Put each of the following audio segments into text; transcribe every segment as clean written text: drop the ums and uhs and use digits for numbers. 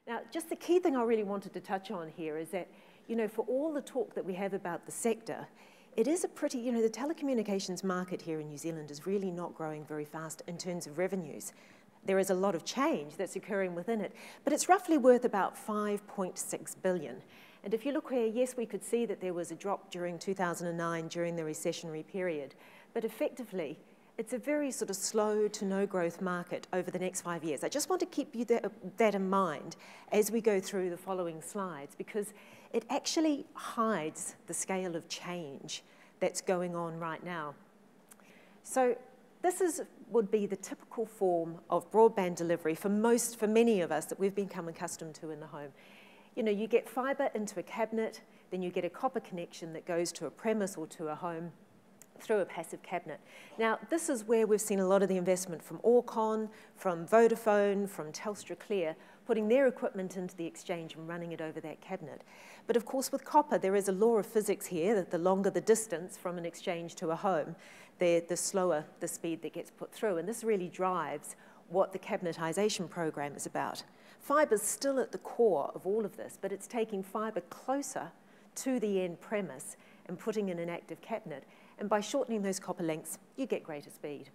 Now, just the key thing I really wanted to touch on here is that, for all the talk that we have about the sector, it is a pretty, the telecommunications market here in New Zealand is really not growing very fast in terms of revenues. There is a lot of change that's occurring within it, but it's roughly worth about 5.6 billion. And if you look here, yes, we could see that there was a drop during 2009 during the recessionary period, but effectively, it's a very sort of slow to no growth market over the next 5 years. I just want to keep you that in mind as we go through the following slides, because it actually hides the scale of change that's going on right now. So this would be the typical form of broadband delivery for many of us that we've become accustomed to in the home. You get fibre into a cabinet, then you get a copper connection that goes to a premise or to a home through a passive cabinet. Now, this is where we've seen a lot of the investment from Orcon, from Vodafone, from Telstra Clear, putting their equipment into the exchange and running it over that cabinet. But of course, with copper, there is a law of physics here that the longer the distance from an exchange to a home, the slower the speed that gets put through. And this really drives what the cabinetization program is about. Fibre's still at the core of all of this, but it's taking fibre closer to the end premise and putting in an active cabinet. And by shortening those copper lengths, you get greater speed.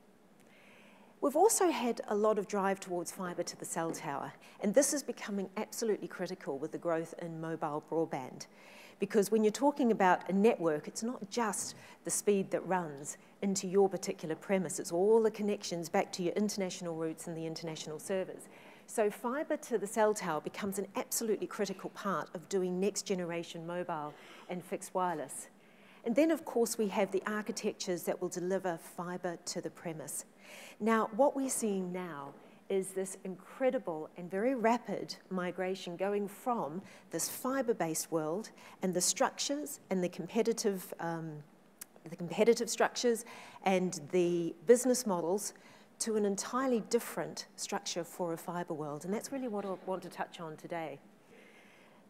We've also had a lot of drive towards fibre to the cell tower, and this is becoming absolutely critical with the growth in mobile broadband. Because when you're talking about a network, it's not just the speed that runs into your particular premise, it's all the connections back to your international routes and the international servers. So fibre to the cell tower becomes an absolutely critical part of doing next generation mobile and fixed wireless. And then, of course, we have the architectures that will deliver fibre to the premise. Now, what we're seeing now is this incredible and very rapid migration going from this fibre-based world and the structures and the competitive structures and the business models to an entirely different structure for a fibre world. And that's really what I want to touch on today.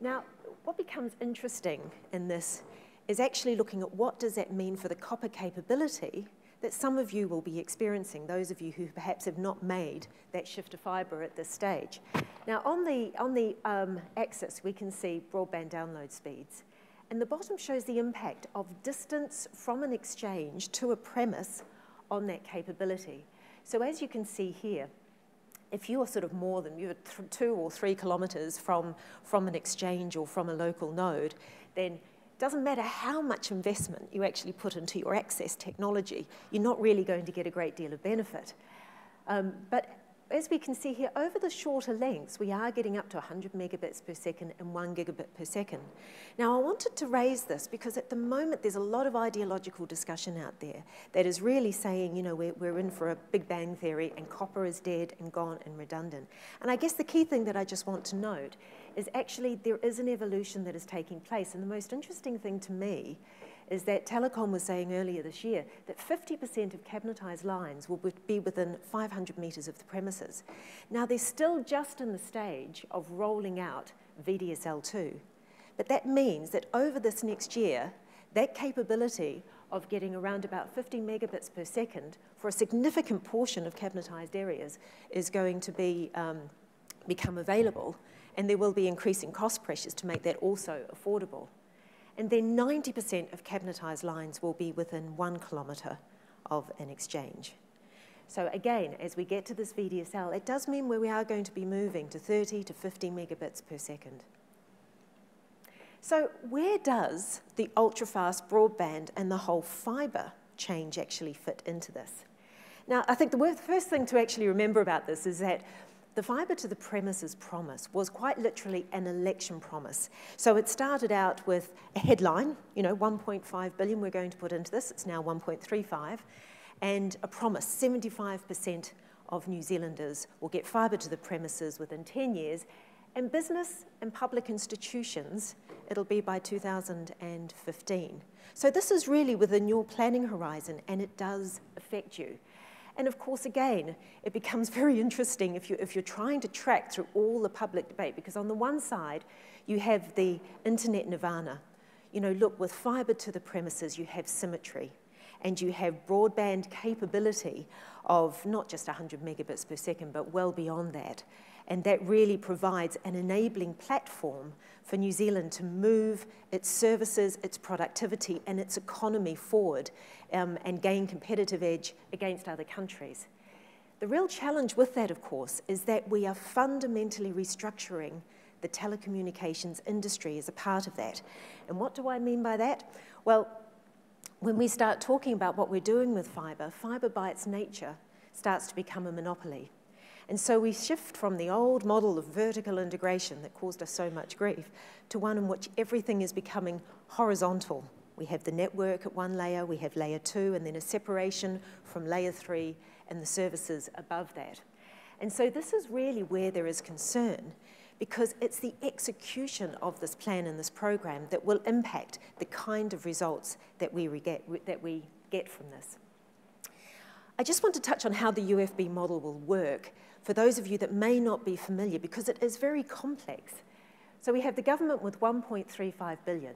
Now, what becomes interesting in this is actually looking at what does that mean for the copper capability that some of you will be experiencing, those of you who perhaps have not made that shift to fibre at this stage. Now, on the axis, we can see broadband download speeds. And the bottom shows the impact of distance from an exchange to a premise on that capability. So as you can see here, if you are sort of more than, you're 2 or 3 kilometres from an exchange or from a local node, then doesn't matter how much investment you actually put into your access technology, you're not really going to get a great deal of benefit. But as we can see here, over the shorter lengths, we are getting up to 100 megabits per second and 1 gigabit per second. Now, I wanted to raise this because at the moment, there's a lot of ideological discussion out there that is really saying, we're in for a Big Bang theory and copper is dead and gone and redundant. And I guess the key thing that I just want to note is actually there is an evolution that is taking place. And the most interesting thing to me is that Telecom was saying earlier this year that 50% of cabinetized lines will be within 500 metres of the premises. Now, they're still just in the stage of rolling out VDSL2, but that means that over this next year, that capability of getting around about 50 megabits per second for a significant portion of cabinetized areas is going to be become available, and there will be increasing cost pressures to make that also affordable. And then 90% of cabinetized lines will be within 1 kilometre of an exchange. So again, as we get to this VDSL, it does mean where we are going to be moving to 30 to 50 megabits per second. So where does the ultra-fast broadband and the whole fibre change actually fit into this? Now, I think the first thing to actually remember about this is that the fibre to the premises promise was quite literally an election promise. So it started out with a headline, 1.5 billion we're going to put into this. It's now 1.35. And a promise, 75% of New Zealanders will get fibre to the premises within 10 years. And business and public institutions, it'll be by 2015. So this is really within your planning horizon, and it does affect you. And of course, again, it becomes very interesting if you're trying to track through all the public debate, because on the one side, you have the internet nirvana. Look, with fibre to the premises, you have symmetry, and you have broadband capability of not just 100 megabits per second, but well beyond that. And that really provides an enabling platform for New Zealand to move its services, its productivity, and its economy forward and gain competitive edge against other countries. The real challenge with that, of course, is that we are fundamentally restructuring the telecommunications industry as a part of that. And what do I mean by that? Well, when we start talking about what we're doing with fibre, fibre by its nature starts to become a monopoly. And so we shift from the old model of vertical integration that caused us so much grief to one in which everything is becoming horizontal. We have the network at one layer, we have layer 2, and then a separation from layer 3 and the services above that. And so this is really where there is concern, because it's the execution of this plan and this program that will impact the kind of results that we get from this. I just want to touch on how the UFB model will work for those of you that may not be familiar, because it is very complex. So we have the government with 1.35 billion,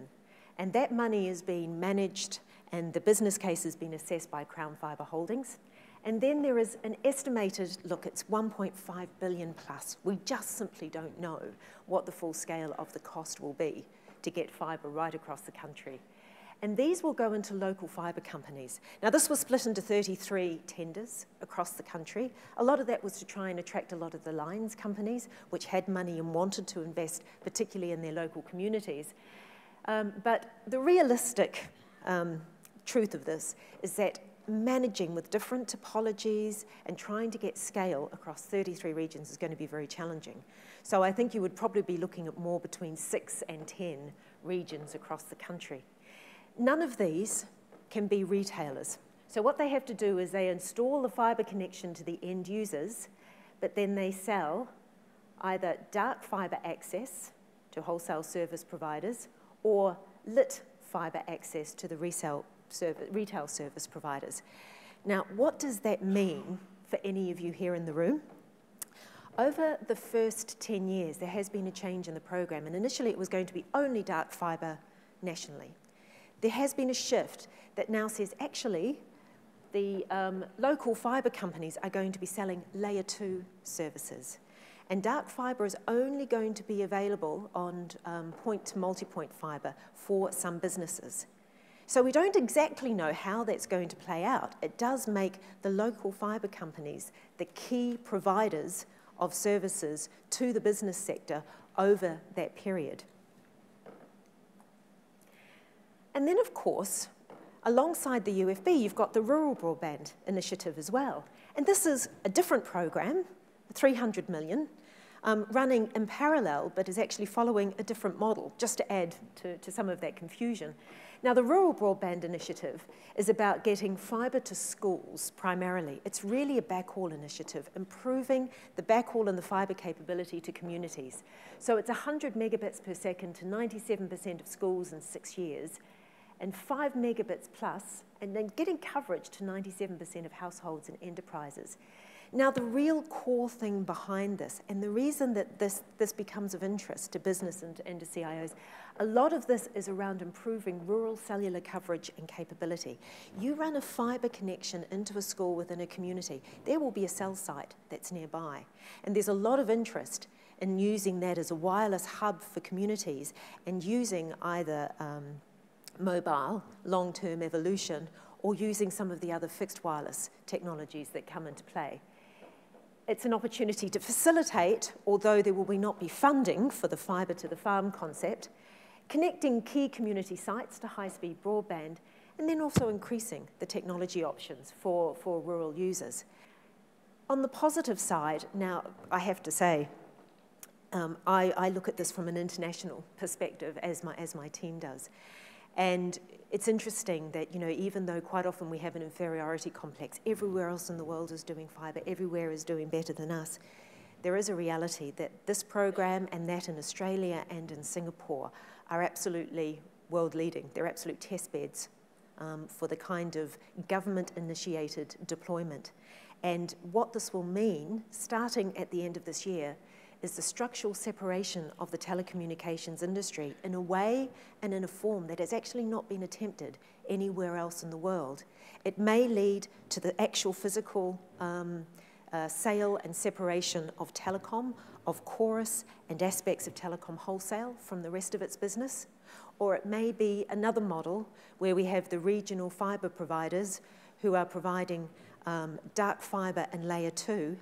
and that money is being managed and the business case has been assessed by Crown Fibre Holdings. And then there is an estimated, look, it's 1.5 billion plus. We just simply don't know what the full scale of the cost will be to get fibre right across the country. And these will go into local fibre companies. Now, this was split into 33 tenders across the country. A lot of that was to try and attract a lot of the lines companies, which had money and wanted to invest, particularly in their local communities. But the realistic truth of this is that managing with different topologies and trying to get scale across 33 regions is going to be very challenging. So I think you would probably be looking at more between 6 and 10 regions across the country. None of these can be retailers. So what they have to do is they install the fibre connection to the end users, but then they sell either dark fibre access to wholesale service providers or lit fibre access to the retail service providers. Now, what does that mean for any of you here in the room? Over the first 10 years, there has been a change in the program, and initially it was going to be only dark fibre nationally. There has been a shift that now says, actually, the local fibre companies are going to be selling layer 2 services. And dark fibre is only going to be available on point to multi-point fibre for some businesses. So we don't exactly know how that's going to play out. It does make the local fibre companies the key providers of services to the business sector over that period. And then, of course, alongside the UFB, you've got the Rural Broadband Initiative as well. And this is a different program, 300 million, running in parallel, but is actually following a different model, just to add to some of that confusion. Now, the Rural Broadband Initiative is about getting fibre to schools primarily. It's really a backhaul initiative, improving the backhaul and the fibre capability to communities. So it's 100 megabits per second to 97% of schools in 6 years, and 5 megabits plus, and then getting coverage to 97% of households and enterprises. Now, the real core thing behind this, and the reason that this becomes of interest to business and to CIOs, a lot of this is around improving rural cellular coverage and capability. You run a fibre connection into a school within a community, there will be a cell site that's nearby. And there's a lot of interest in using that as a wireless hub for communities and using either mobile, long-term evolution, or using some of the other fixed wireless technologies that come into play. It's an opportunity to facilitate, although there will not be funding for the fibre to the farm concept, connecting key community sites to high-speed broadband, and then also increasing the technology options for rural users. On the positive side, now I have to say, I look at this from an international perspective, as my team does. And it's interesting that, you know, even though quite often we have an inferiority complex, everywhere else in the world is doing fibre, everywhere is doing better than us, there is a reality that this program and that in Australia and in Singapore are absolutely world leading. They're absolute test beds for the kind of government-initiated deployment. And what this will mean, starting at the end of this year, is the structural separation of the telecommunications industry in a way and in a form that has actually not been attempted anywhere else in the world. It may lead to the actual physical sale and separation of telecom of chorus and aspects of telecom wholesale from the rest of its business, or it may be another model where we have the regional fibre providers who are providing dark fibre and layer 2,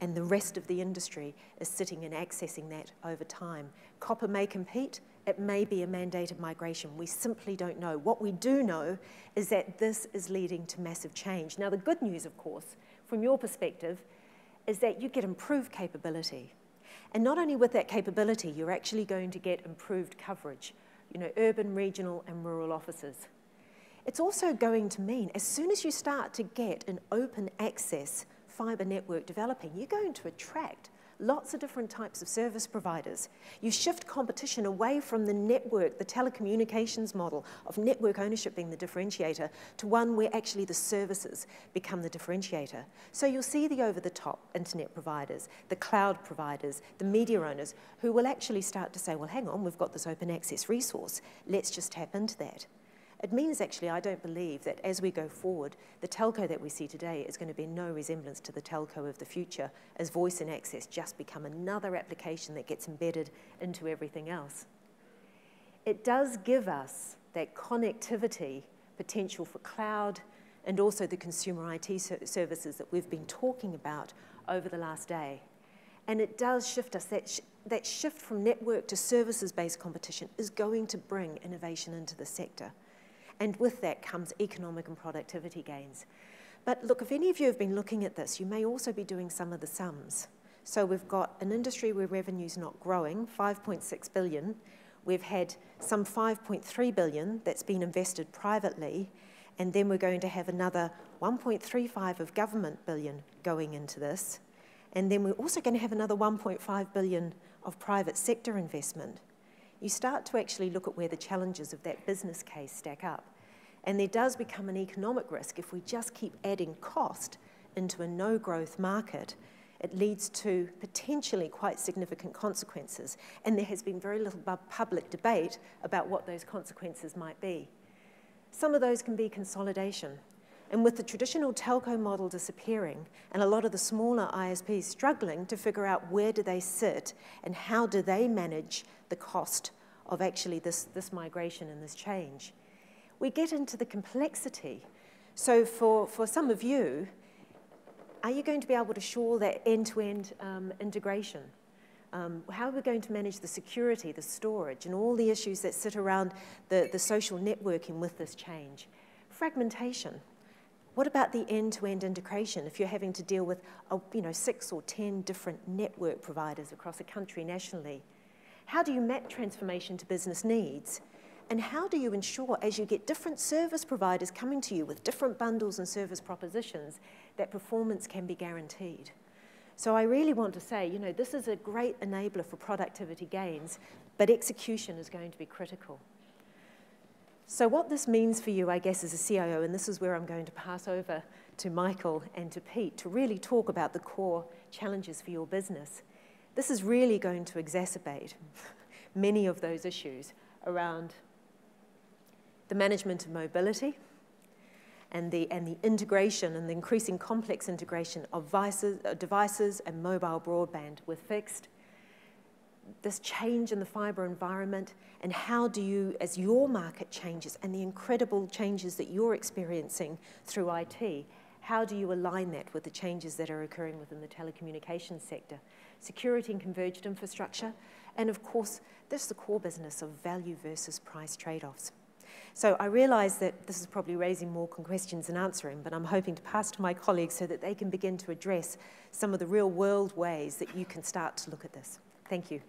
and the rest of the industry is sitting and accessing that over time. Copper may compete, it may be a mandated migration. We simply don't know. What we do know is that this is leading to massive change. Now, the good news, of course, from your perspective, is that you get improved capability. And not only with that capability, you're actually going to get improved coverage, you know, urban, regional, and rural offices. It's also going to mean, as soon as you start to get an open access fibre network developing, you're going to attract lots of different types of service providers. You shift competition away from the network, the telecommunications model of network ownership being the differentiator, to one where actually the services become the differentiator. So you'll see the over-the-top internet providers, the cloud providers, the media owners, who will actually start to say, well, hang on, we've got this open access resource, let's just tap into that. It means actually, I don't believe that as we go forward, the telco that we see today is going to be no resemblance to the telco of the future, as voice and access just become another application that gets embedded into everything else. It does give us that connectivity potential for cloud and also the consumer IT services that we've been talking about over the last day. And it does shift us. That shift from network to services-based competition is going to bring innovation into the sector. And with that comes economic and productivity gains. But look, if any of you have been looking at this, you may also be doing some of the sums. So we've got an industry where revenue's not growing, 5.6 billion. We've had some 5.3 billion that's been invested privately, and then we're going to have another 1.35 of government billion going into this. And then we're also going to have another 1.5 billion of private sector investment. You start to actually look at where the challenges of that business case stack up. And there does become an economic risk if we just keep adding cost into a no-growth market. It leads to potentially quite significant consequences. And there has been very little public debate about what those consequences might be. Some of those can be consolidation. And with the traditional telco model disappearing and a lot of the smaller ISPs struggling to figure out where do they sit and how do they manage the cost of actually this migration and this change, we get into the complexity. So for some of you, are you going to be able to assure that end-to-end integration? How are we going to manage the security, the storage, and all the issues that sit around the social networking with this change? Fragmentation. What about the end-to-end integration if you're having to deal with 6 or 10 different network providers across a country nationally? How do you map transformation to business needs? And how do you ensure, as you get different service providers coming to you with different bundles and service propositions, that performance can be guaranteed? So I really want to say, this is a great enabler for productivity gains, but execution is going to be critical. So what this means for you, I guess, as a CIO, and this is where I'm going to pass over to Michael and to Pete to really talk about the core challenges for your business. This is really going to exacerbate many of those issues around the management of mobility and the integration and the increasing complex integration of devices and mobile broadband with fixed. This change in the fibre environment, and how do you, as your market changes and the incredible changes that you're experiencing through IT, how do you align that with the changes that are occurring within the telecommunications sector? Security and converged infrastructure, and of course, this is the core business of value versus price trade-offs. So I realise that this is probably raising more questions than answering, but I'm hoping to pass to my colleagues so that they can begin to address some of the real-world ways that you can start to look at this. Thank you.